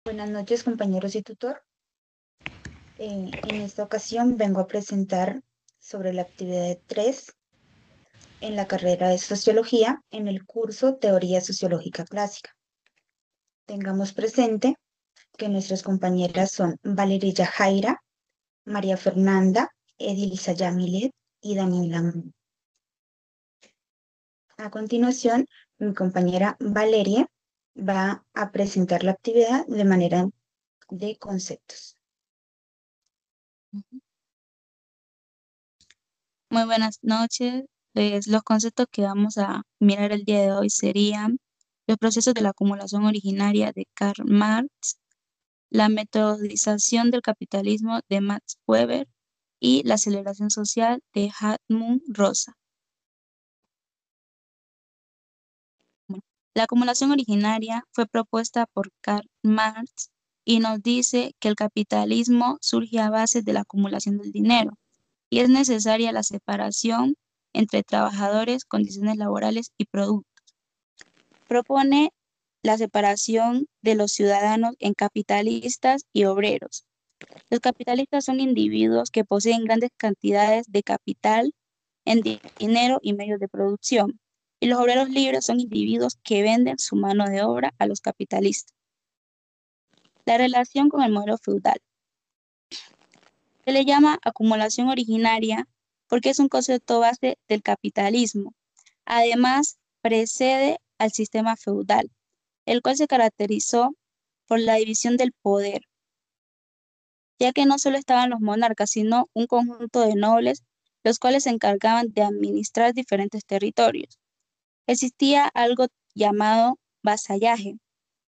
Buenas noches, compañeros y tutor. En esta ocasión vengo a presentar sobre la actividad 3 en la carrera de Sociología en el curso Teoría Sociológica Clásica. Tengamos presente que nuestras compañeras son Valeria Jaira, María Fernanda, Edilza Yamilet y Daniela Mun. A continuación, mi compañera Valeria va a presentar la actividad de manera de conceptos. Muy buenas noches. Los conceptos que vamos a mirar el día de hoy serían los procesos de la acumulación originaria de Karl Marx, la metodización del capitalismo de Max Weber y la aceleración social de Hartmut Rosa. Bueno, la acumulación originaria fue propuesta por Karl Marx y nos dice que el capitalismo surge a base de la acumulación del dinero y es necesaria la separación entre trabajadores, condiciones laborales y productos. Propone la separación de los ciudadanos en capitalistas y obreros. Los capitalistas son individuos que poseen grandes cantidades de capital en dinero y medios de producción. Y los obreros libres son individuos que venden su mano de obra a los capitalistas. La relación con el modelo feudal. Se le llama acumulación originaria porque es un concepto base del capitalismo. Además, precede al sistema feudal, el cual se caracterizó por la división del poder, ya que no solo estaban los monarcas, sino un conjunto de nobles, los cuales se encargaban de administrar diferentes territorios. Existía algo llamado vasallaje,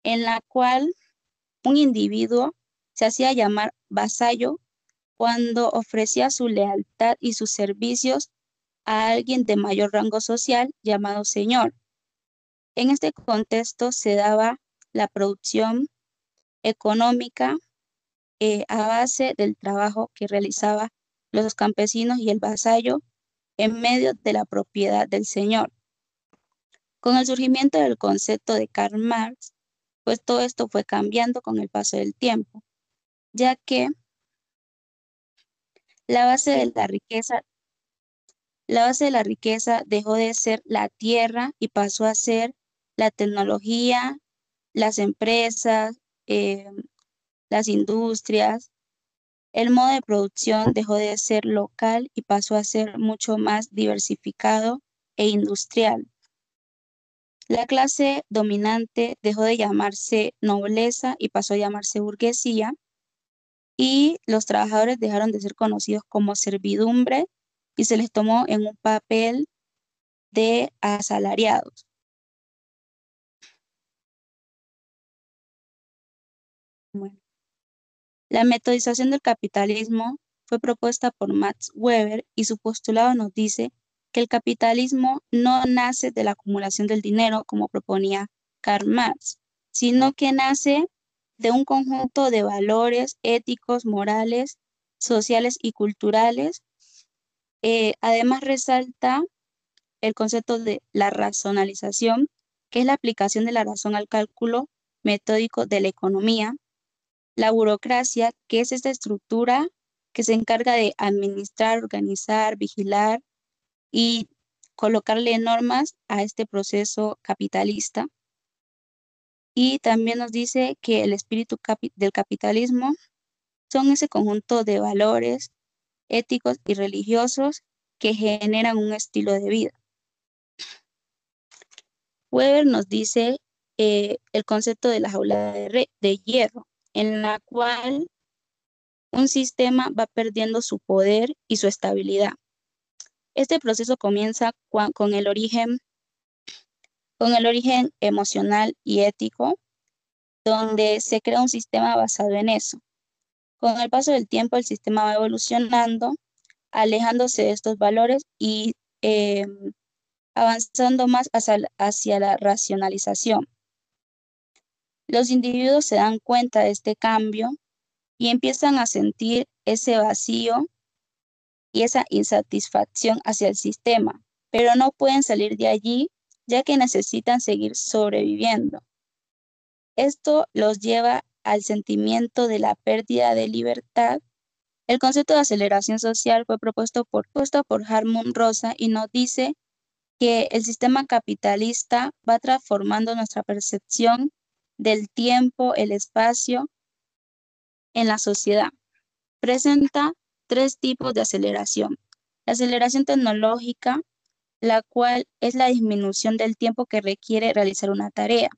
en la cual un individuo se hacía llamar vasallo cuando ofrecía su lealtad y sus servicios a alguien de mayor rango social llamado señor. En este contexto se daba la producción económica a base del trabajo que realizaban los campesinos y el vasallo en medio de la propiedad del señor. Con el surgimiento del concepto de Karl Marx, pues todo esto fue cambiando con el paso del tiempo, ya que la base de la riqueza, la base de la riqueza dejó de ser la tierra y pasó a ser la tecnología, las empresas, las industrias. El modo de producción dejó de ser local y pasó a ser mucho más diversificado e industrial. La clase dominante dejó de llamarse nobleza y pasó a llamarse burguesía, y los trabajadores dejaron de ser conocidos como servidumbre y se les tomó en un papel de asalariados. Bueno, la metodización del capitalismo fue propuesta por Max Weber y su postulado nos dice que el capitalismo no nace de la acumulación del dinero como proponía Karl Marx, sino que nace de un conjunto de valores éticos, morales, sociales y culturales. Además resalta el concepto de la racionalización, que es la aplicación de la razón al cálculo metódico de la economía, la burocracia, que es esta estructura que se encarga de administrar, organizar, vigilar y colocarle normas a este proceso capitalista. Y también nos dice que el espíritu del capitalismo son ese conjunto de valores éticos y religiosos que generan un estilo de vida. Weber nos dice el concepto de la jaula de hierro, en la cual un sistema va perdiendo su poder y su estabilidad. Este proceso comienza con el origen emocional y ético, donde se crea un sistema basado en eso. Con el paso del tiempo, el sistema va evolucionando, alejándose de estos valores y avanzando más hacia la racionalización. Los individuos se dan cuenta de este cambio y empiezan a sentir ese vacío y esa insatisfacción hacia el sistema, pero no pueden salir de allí ya que necesitan seguir sobreviviendo. Esto los lleva al sentimiento de la pérdida de libertad. El concepto de aceleración social fue propuesto por Hartmut Rosa y nos dice que el sistema capitalista va transformando nuestra percepción del tiempo, el espacio en la sociedad. Presenta tres tipos de aceleración. La aceleración tecnológica, la cual es la disminución del tiempo que requiere realizar una tarea.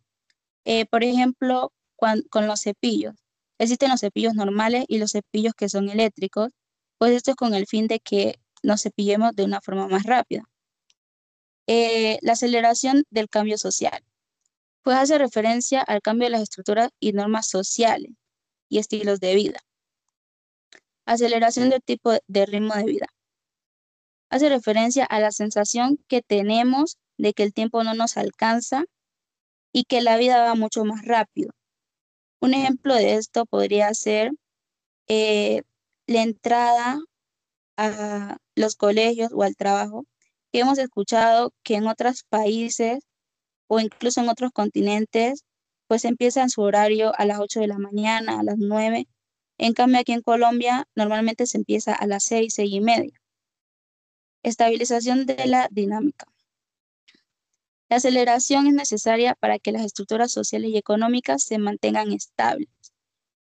Por ejemplo, con los cepillos. Existen los cepillos normales y los cepillos que son eléctricos, pues esto es con el fin de que nos cepillemos de una forma más rápida. La aceleración del cambio social, pues hace referencia al cambio de las estructuras y normas sociales y estilos de vida. Aceleración del tipo de ritmo de vida. Hace referencia a la sensación que tenemos de que el tiempo no nos alcanza y que la vida va mucho más rápido. Un ejemplo de esto podría ser la entrada a los colegios o al trabajo, que hemos escuchado que en otros países o incluso en otros continentes, pues empiezan su horario a las 8 de la mañana, a las 9. En cambio, aquí en Colombia normalmente se empieza a las 6, 6:30. Estabilización de la dinámica. La aceleración es necesaria para que las estructuras sociales y económicas se mantengan estables,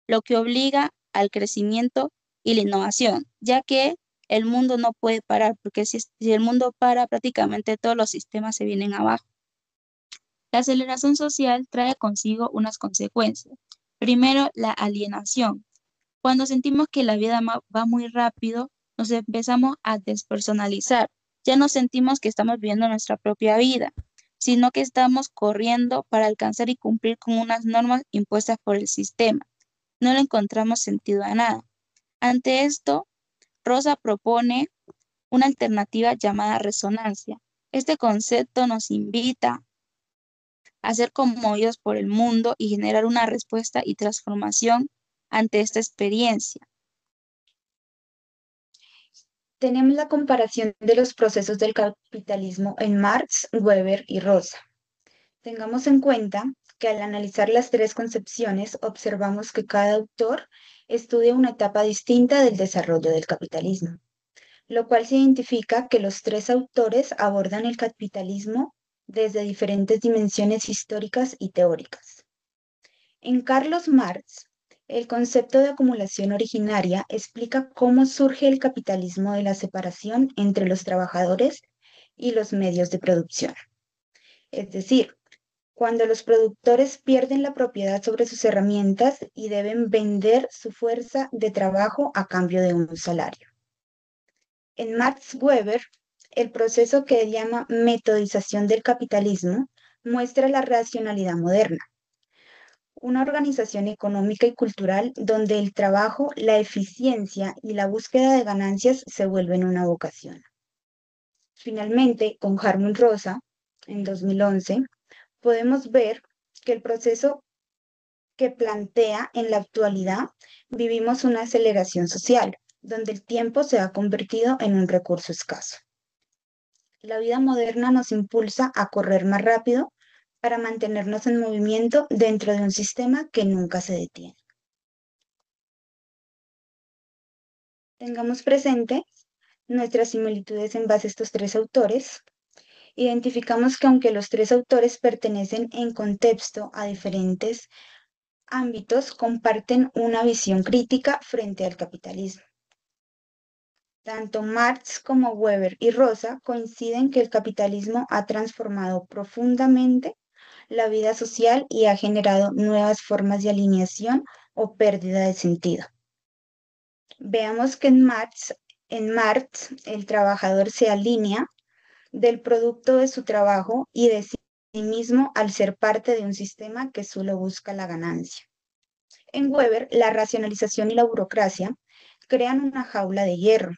lo que obliga al crecimiento y la innovación, ya que el mundo no puede parar, porque si el mundo para, prácticamente todos los sistemas se vienen abajo. La aceleración social trae consigo unas consecuencias. Primero, la alienación. Cuando sentimos que la vida va muy rápido, nos empezamos a despersonalizar. Ya no sentimos que estamos viviendo nuestra propia vida, sino que estamos corriendo para alcanzar y cumplir con unas normas impuestas por el sistema. No le encontramos sentido a nada. Ante esto, Rosa propone una alternativa llamada resonancia. Este concepto nos invita a ser conmovidos por el mundo y generar una respuesta y transformación ante esta experiencia. Tenemos la comparación de los procesos del capitalismo en Marx, Weber y Rosa. Tengamos en cuenta que al analizar las tres concepciones observamos que cada autor estudia una etapa distinta del desarrollo del capitalismo, lo cual se identifica que los tres autores abordan el capitalismo desde diferentes dimensiones históricas y teóricas. En Carlos Marx, el concepto de acumulación originaria explica cómo surge el capitalismo de la separación entre los trabajadores y los medios de producción. Es decir, cuando los productores pierden la propiedad sobre sus herramientas y deben vender su fuerza de trabajo a cambio de un salario. En Max Weber, el proceso que él llama metodización del capitalismo muestra la racionalidad moderna, una organización económica y cultural donde el trabajo, la eficiencia y la búsqueda de ganancias se vuelven una vocación. Finalmente, con Hartmut Rosa, en 2011, podemos ver que el proceso que plantea en la actualidad vivimos una aceleración social, donde el tiempo se ha convertido en un recurso escaso. La vida moderna nos impulsa a correr más rápido para mantenernos en movimiento dentro de un sistema que nunca se detiene. Tengamos presente nuestras similitudes en base a estos tres autores. Identificamos que aunque los tres autores pertenecen en contexto a diferentes ámbitos, comparten una visión crítica frente al capitalismo. Tanto Marx como Weber y Rosa coinciden que el capitalismo ha transformado profundamente la vida social y ha generado nuevas formas de alineación o pérdida de sentido. Veamos que en Marx el trabajador se alinea del producto de su trabajo y de sí mismo al ser parte de un sistema que solo busca la ganancia. En Weber, la racionalización y la burocracia crean una jaula de hierro,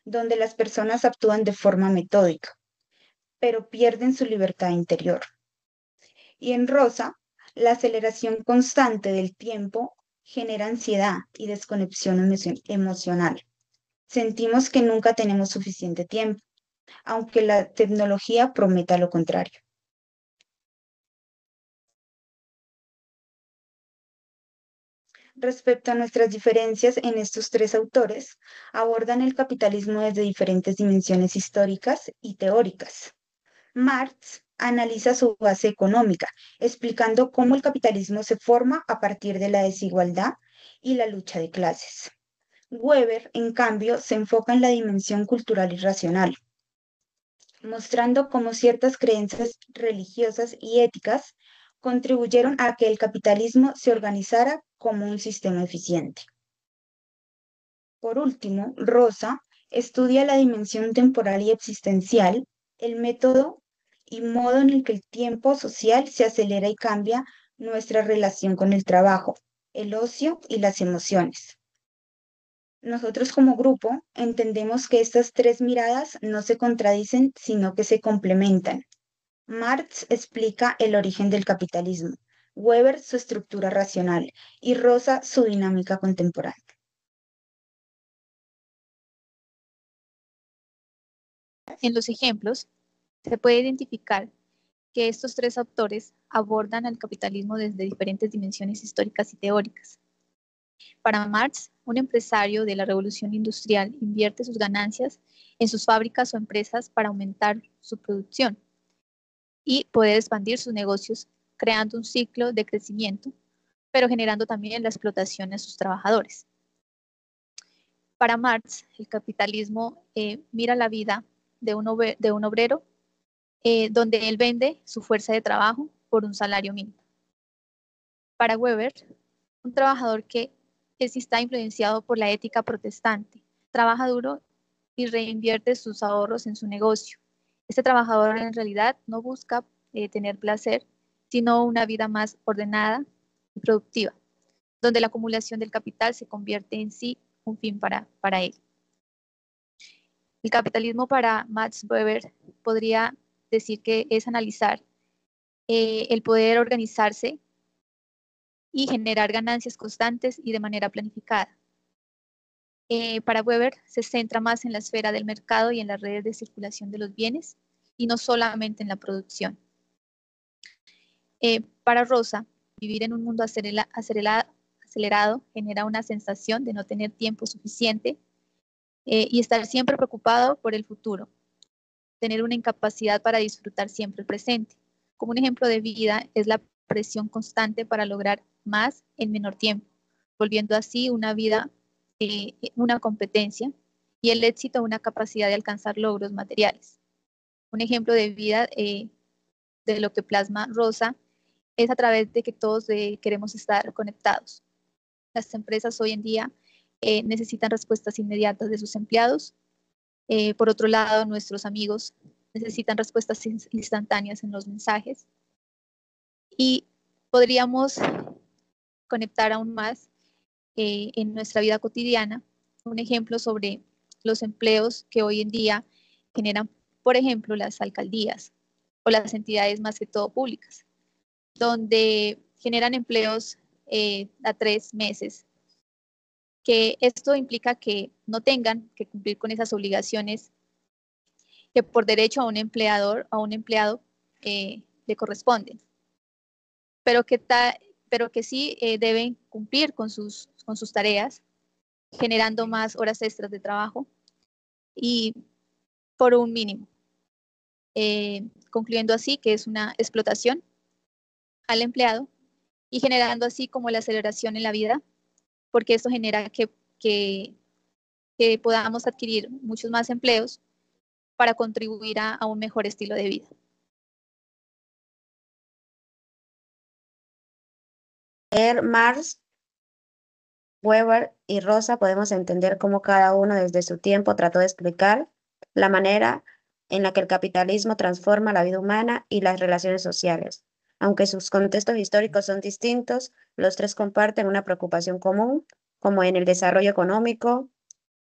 donde las personas actúan de forma metódica, pero pierden su libertad interior. Y en Rosa, la aceleración constante del tiempo genera ansiedad y desconexión emocional. Sentimos que nunca tenemos suficiente tiempo, aunque la tecnología prometa lo contrario. Respecto a nuestras diferencias en estos tres autores, abordan el capitalismo desde diferentes dimensiones históricas y teóricas. Marx analiza su base económica, explicando cómo el capitalismo se forma a partir de la desigualdad y la lucha de clases. Weber, en cambio, se enfoca en la dimensión cultural y racional, mostrando cómo ciertas creencias religiosas y éticas contribuyeron a que el capitalismo se organizara como un sistema eficiente. Por último, Rosa estudia la dimensión temporal y existencial, el método y modo en el que el tiempo social se acelera y cambia nuestra relación con el trabajo, el ocio y las emociones. Nosotros como grupo entendemos que estas tres miradas no se contradicen, sino que se complementan. Marx explica el origen del capitalismo, Weber su estructura racional y Rosa su dinámica contemporánea. En los ejemplos, se puede identificar que estos tres autores abordan el capitalismo desde diferentes dimensiones históricas y teóricas. Para Marx, un empresario de la revolución industrial invierte sus ganancias en sus fábricas o empresas para aumentar su producción y poder expandir sus negocios, creando un ciclo de crecimiento, pero generando también la explotación a sus trabajadores. Para Marx, el capitalismo mira la vida de un obrero donde él vende su fuerza de trabajo por un salario mínimo. Para Weber, un trabajador que está influenciado por la ética protestante, trabaja duro y reinvierte sus ahorros en su negocio. Este trabajador en realidad no busca tener placer, sino una vida más ordenada y productiva, donde la acumulación del capital se convierte en sí un fin para él. El capitalismo para Max Weber podría decir que es analizar el poder organizarse y generar ganancias constantes y de manera planificada. Para Weber se centra más en la esfera del mercado y en las redes de circulación de los bienes y no solamente en la producción. Para Rosa, vivir en un mundo acelerado genera una sensación de no tener tiempo suficiente y estar siempre preocupado por el futuro, tener una incapacidad para disfrutar siempre el presente. Como un ejemplo de vida es la presión constante para lograr más en menor tiempo, volviendo así una vida una competencia y el éxito una capacidad de alcanzar logros materiales. Un ejemplo de vida de lo que plasma Rosa es a través de que todos queremos estar conectados. Las empresas hoy en día necesitan respuestas inmediatas de sus empleados. Por otro lado, nuestros amigos necesitan respuestas instantáneas en los mensajes. Y podríamos conectar aún más en nuestra vida cotidiana. Un ejemplo sobre los empleos que hoy en día generan, por ejemplo, las alcaldías o las entidades más que todo públicas, donde generan empleos a 3 meses, que esto implica que no tengan que cumplir con esas obligaciones que por derecho a un empleador, a un empleado, le corresponden, pero que sí deben cumplir con sus tareas, generando más horas extras de trabajo y por un mínimo, concluyendo así que es una explotación al empleado y generando así como la aceleración en la vida, porque esto genera que podamos adquirir muchos más empleos para contribuir a un mejor estilo de vida. Marx, Weber y Rosa podemos entender cómo cada uno desde su tiempo trató de explicar la manera en la que el capitalismo transforma la vida humana y las relaciones sociales. Aunque sus contextos históricos son distintos, los tres comparten una preocupación común, como en el desarrollo económico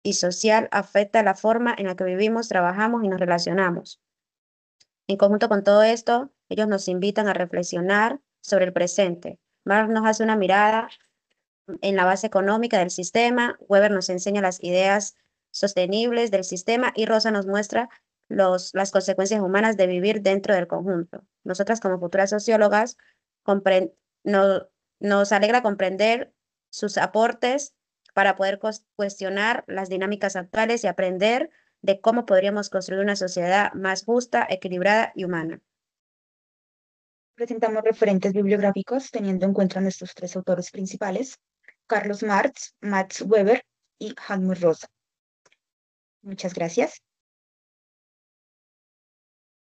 y social afecta la forma en la que vivimos, trabajamos y nos relacionamos. En conjunto con todo esto, ellos nos invitan a reflexionar sobre el presente. Marx nos hace una mirada en la base económica del sistema, Weber nos enseña las ideas sostenibles del sistema y Rosa nos muestra las consecuencias humanas de vivir dentro del conjunto. Nosotras como futuras sociólogas nos alegra comprender sus aportes para poder cuestionar las dinámicas actuales y aprender de cómo podríamos construir una sociedad más justa, equilibrada y humana. Presentamos referentes bibliográficos teniendo en cuenta nuestros tres autores principales, Carlos Marx, Max Weber y Helmut Rosa. Muchas gracias.